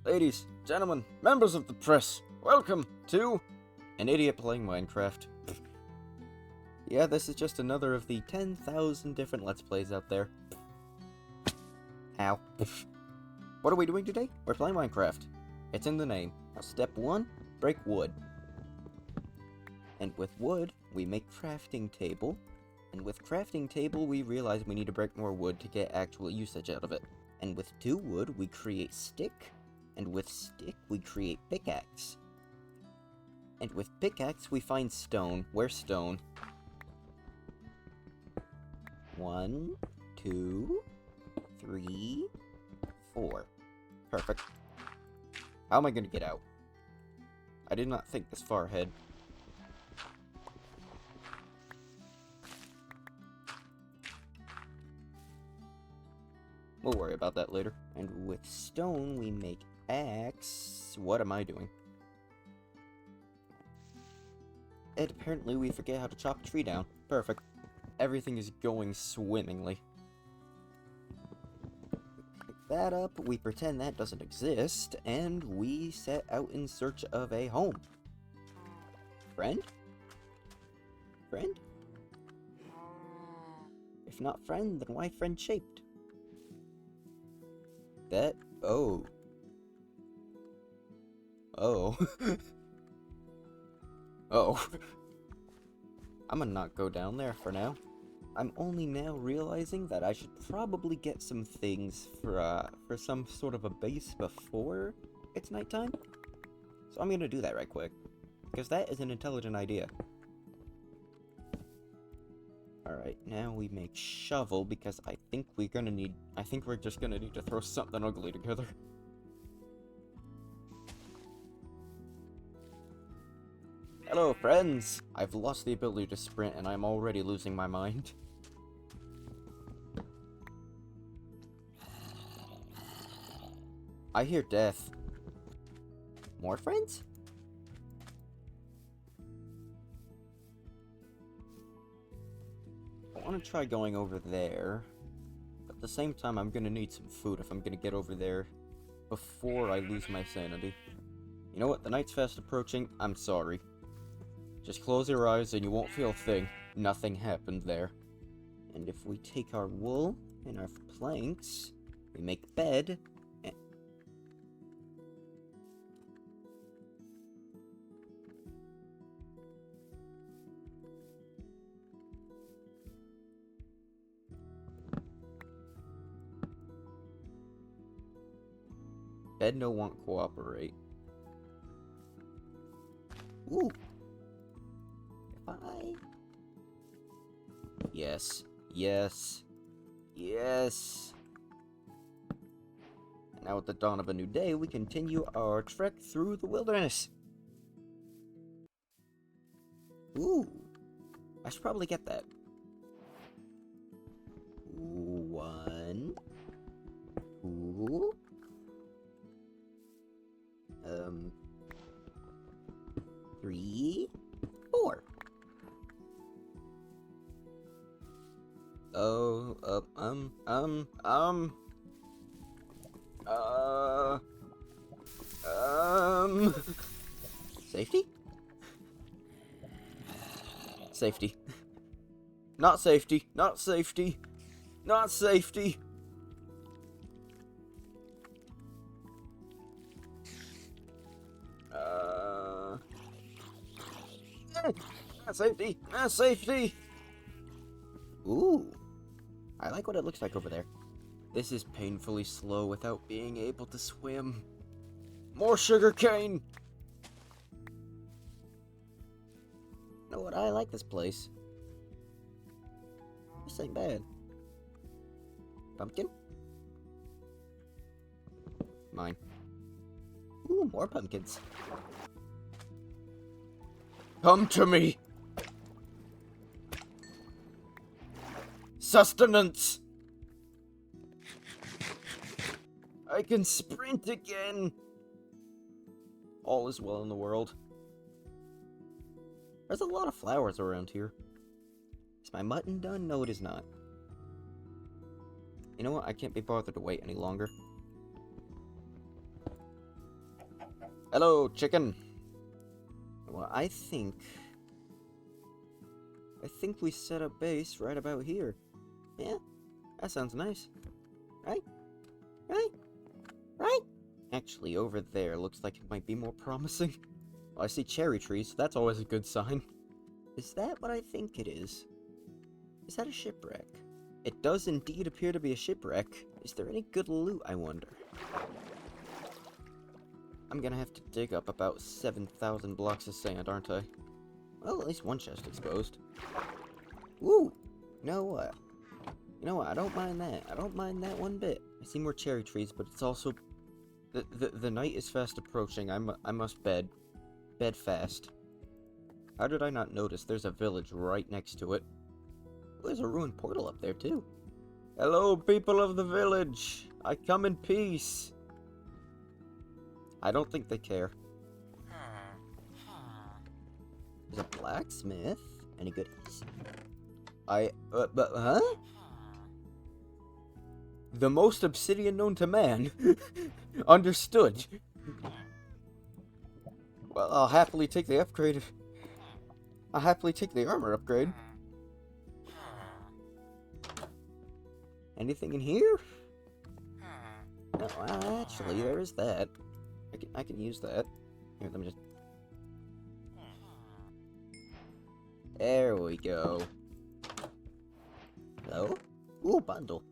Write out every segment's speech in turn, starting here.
Ladies, gentlemen, members of the press, welcome to An Idiot Playing Minecraft. Yeah, this is just another of the 10,000 different Let's Plays out there. Ow. What are we doing today? We're playing Minecraft. It's in the name. Step 1, break wood. And with wood, we make crafting table. And with crafting table, we realize we need to break more wood to get actual usage out of it. And with 2 wood, we create stick. And with stick, we create pickaxe. And with pickaxe, we find stone. Where's stone? 1, 2, 3, 4. Perfect. How am I gonna get out? I did not think this far ahead. We'll worry about that later. And with stone, we make axe. What am I doing? And apparently we forget how to chop a tree down. Perfect. Everything is going swimmingly. Pick that up, we pretend that doesn't exist, and we set out in search of a home. Friend? Friend? If not friend, then why friend shaped? That? Oh. Oh. Oh. I'm gonna not go down there for now. I'm only now realizing that I should probably get some things for some sort of a base before it's nighttime. So I'm gonna do that right quick. Because that is an intelligent idea. Alright, now we make shovel because I think we're just gonna need to throw something ugly together. Hello, friends! I've lost the ability to sprint and I'm already losing my mind. I hear death. More friends? I want to try going over there. But at the same time, I'm gonna need some food if I'm gonna get over there before I lose my sanity. You know what? The night's fast approaching. I'm sorry. Just close your eyes and you won't feel a thing. Nothing happened there. And if we take our wool and our planks, we make bed. Bed no won't cooperate. Ooh. Bye. Yes. Yes. Yes. And now at the dawn of a new day, we continue our trek through the wilderness. Ooh. I should probably get that. 1, 2. 3, 4. Oh, Safety? Safety. Not safety. Not safety. Not safety. Not safety. Not safety. Ooh. I like what it looks like over there. This is painfully slow without being able to swim. More sugarcane! You know what? I like this place. This ain't bad. Pumpkin? Mine. Ooh, more pumpkins. Come to me! Sustenance! I can sprint again! All is well in the world. There's a lot of flowers around here. Is my mutton done? No, it is not. You know what? I can't be bothered to wait any longer. Hello, chicken. Well, I think we set a base right about here. Yeah, that sounds nice. Right? Right? Right? Actually, over there looks like it might be more promising. Well, I see cherry trees, so that's always a good sign. Is that what I think it is? Is that a shipwreck? It does indeed appear to be a shipwreck. Is there any good loot, I wonder? I'm gonna have to dig up about 7,000 blocks of sand, aren't I? Well, at least one chest exposed. Woo! You know what? I don't mind that. I don't mind that one bit. I see more cherry trees, but it's also... The night is fast approaching. I must bed. Bed fast. How did I not notice there's a village right next to it? Oh, there's a ruined portal up there, too. Hello, people of the village! I come in peace! I don't think they care. There's a blacksmith? Any goodies? Huh? The most obsidian known to man. Understood. Well, I'll happily take the upgrade. I'll happily take the armor upgrade. Anything in here? No, actually, there is that. I can use that. Here, let me just... There we go. Hello? Ooh, bundle.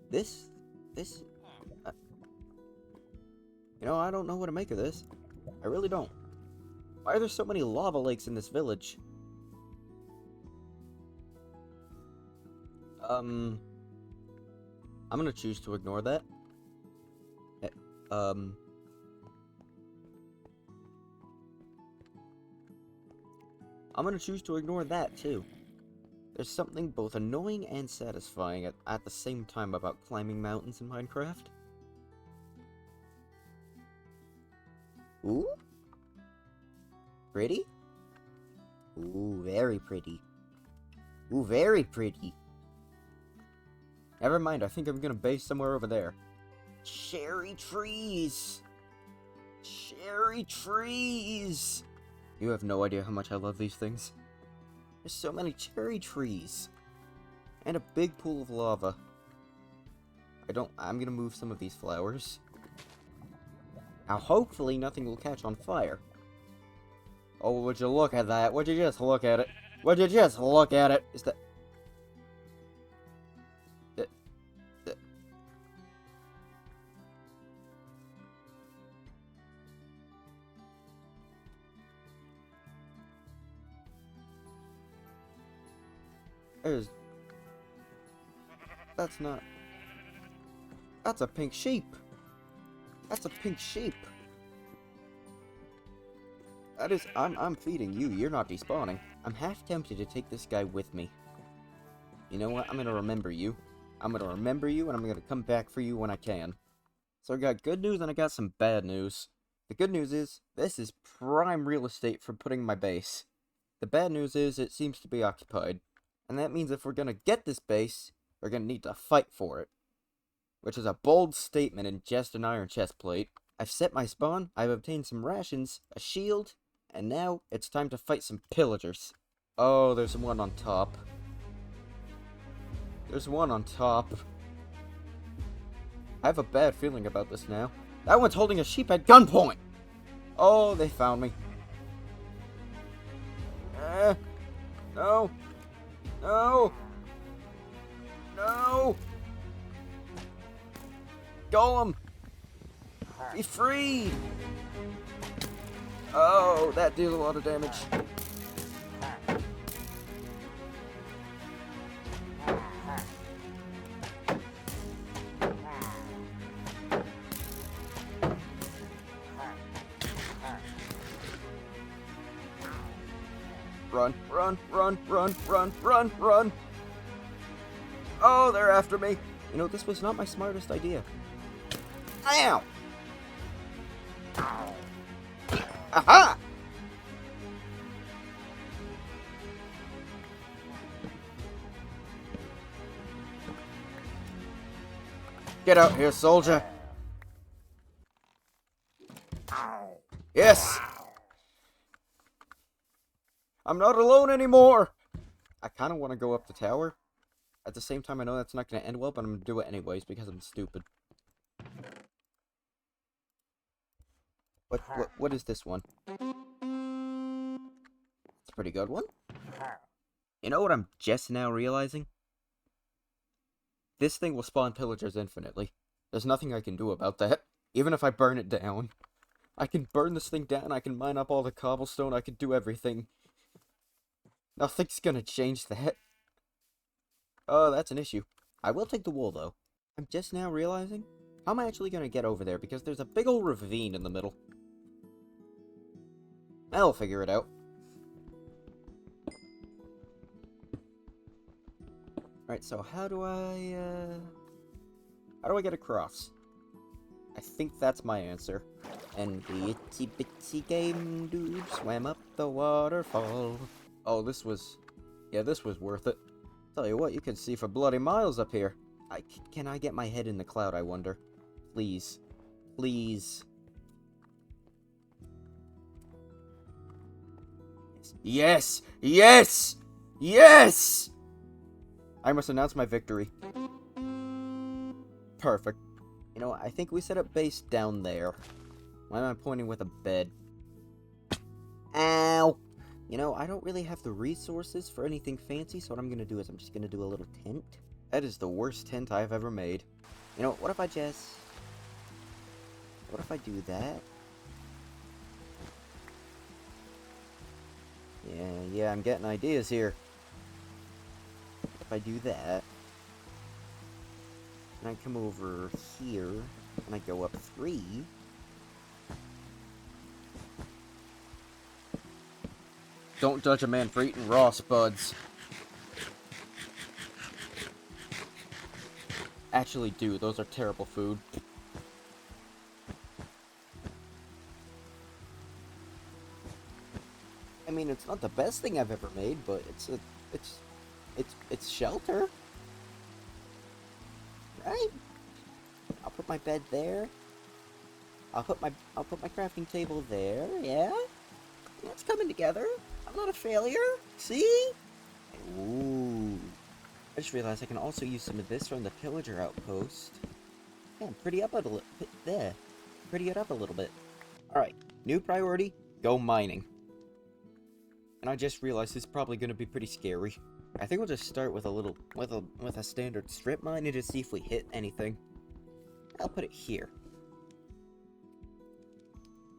This... I don't know what to make of this. I really don't. Why are there so many lava lakes in this village? I'm gonna choose to ignore that. I'm gonna choose to ignore that, too. There's something both annoying and satisfying at the same time about climbing mountains in Minecraft. Ooh? Pretty? Ooh, very pretty. Ooh, very pretty. Never mind, I think I'm gonna base somewhere over there. Cherry trees! Cherry trees! You have no idea how much I love these things. There's so many cherry trees. And a big pool of lava. I'm gonna move some of these flowers. Now, hopefully nothing will catch on fire. Oh, would you look at that? Would you just look at it? Would you just look at it? Is that... That's not... That's a pink sheep! That's a pink sheep! That is... I'm feeding you, you're not despawning. I'm half tempted to take this guy with me. You know what? I'm gonna remember you. I'm gonna remember you, and I'm gonna come back for you when I can. So I got good news, and I got some bad news. The good news is, this is prime real estate for putting my base. The bad news is, it seems to be occupied. And that means if we're gonna get this base, we're gonna need to fight for it. Which is a bold statement in just an iron chest plate. I've set my spawn, I've obtained some rations, a shield, and now it's time to fight some pillagers. Oh, there's one on top. There's one on top. I have a bad feeling about this now. That one's holding a sheep at gunpoint! Oh, they found me. No. No! No! Golem! Be free! Oh, that deals a lot of damage. Run, run, run, run, run, run, run! Oh, they're after me! You know, this was not my smartest idea. Ow! Aha! Get out here, soldier. Yes! I'm not alone anymore! I kind of want to go up the tower. At the same time, I know that's not going to end well, but I'm going to do it anyways because I'm stupid. What is this one? It's a pretty good one. You know what I'm just now realizing? This thing will spawn pillagers infinitely. There's nothing I can do about that. Even if I burn it down. I can burn this thing down, I can mine up all the cobblestone, I can do everything. Nothing's gonna change that. Oh, that's an issue. I will take the wool, though. I'm just now realizing, how am I actually gonna get over there? Because there's a big old ravine in the middle. I'll figure it out. Alright, so how do I get across? I think that's my answer. And the itsy bitsy game dude swam up the waterfall. Oh, this was worth it. Tell you what, you can see for bloody miles up here. Can I get my head in the cloud, I wonder? Please. Please. Yes! Yes! Yes! I must announce my victory. Perfect. You know, I think we set up base down there. Why am I pointing with a bed? Ow! You know, I don't really have the resources for anything fancy, so what I'm gonna do is I'm just gonna do a little tent. That is the worst tent I've ever made. You know, what if I do that? Yeah, I'm getting ideas here. If I do that, and I come over here, and I go up 3... Don't judge a man for eating raw spuds. Actually do, those are terrible food. I mean, it's not the best thing I've ever made, but it's shelter. Right? I'll put my bed there. I'll put my crafting table there, yeah? It's coming together. I'm not a failure. See? Ooh. I just realized I can also use some of this from the pillager outpost. Yeah, pretty up a little bit there. Pretty it up a little bit. Alright, new priority, go mining. And I just realized this is probably gonna be pretty scary. I think we'll just start with a standard strip mine and just see if we hit anything. I'll put it here.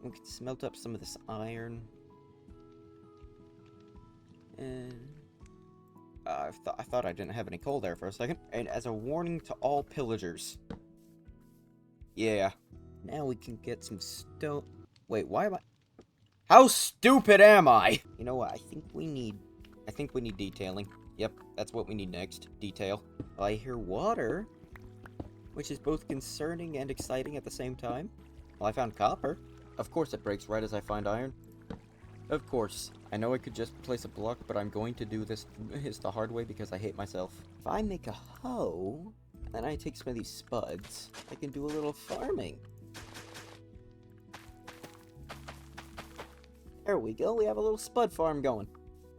We can smelt up some of this iron. And I thought I didn't have any coal there for a second. And as a warning to all pillagers. Yeah. Now we can get some stone. Wait, why am I? How stupid am I? You know what? I think we need detailing. Yep, that's what we need next. Detail. I hear water, which is both concerning and exciting at the same time. Well, I found copper. Of course it breaks right as I find iron. Of course. I know I could just place a block, but I'm going to do this the hard way because I hate myself. If I make a hoe, and then I take some of these spuds, I can do a little farming. There we go, we have a little spud farm going.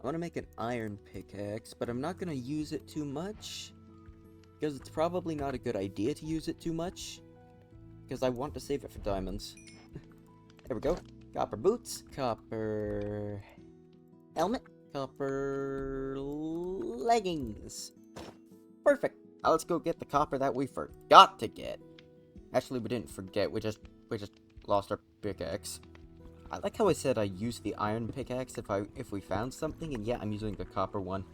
I want to make an iron pickaxe, but I'm not going to use it too much. Because it's probably not a good idea to use it too much. Because I want to save it for diamonds. There we go. Copper boots, copper helmet, copper leggings. Perfect. Now let's go get the copper that we forgot to get. Actually, we didn't forget. We just lost our pickaxe. I like how I said I used the iron pickaxe if we found something, and yeah, I'm using the copper one.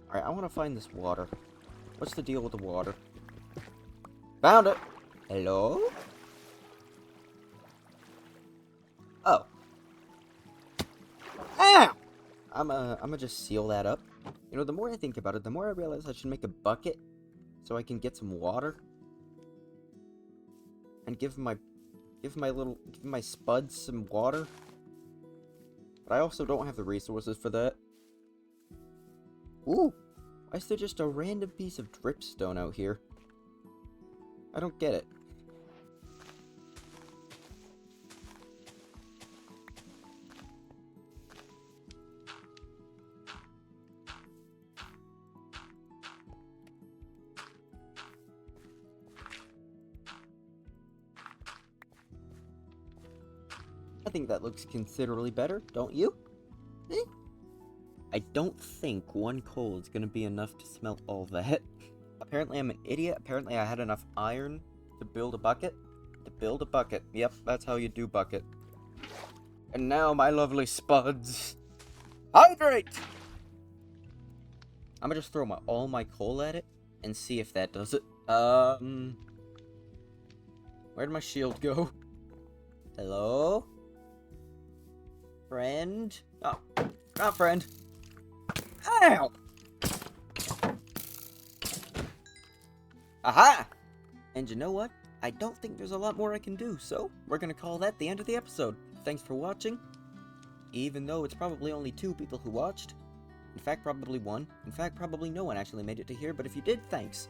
Alright, I want to find this water. What's the deal with the water? Found it! Hello? Oh. Ow! I'm gonna just seal that up. You know, the more I think about it, the more I realize I should make a bucket so I can get some water. And give my spuds some water. But I also don't have the resources for that. Ooh! Why is there just a random piece of dripstone out here? I don't get it. I think that looks considerably better, don't you? Eh? I don't think 1 coal is gonna be enough to smelt all that. Apparently I'm an idiot. Apparently I had enough iron to build a bucket. Yep, that's how you do bucket. And now, my lovely spuds, hydrate! I'm gonna just throw all my coal at it and see if that does it. Where'd my shield go? Hello? Friend? Oh, not friend. Ow! Aha! And you know what? I don't think there's a lot more I can do, so we're gonna call that the end of the episode. Thanks for watching. Even though it's probably only 2 people who watched. In fact, probably 1. In fact, probably no one actually made it to here, but if you did, thanks.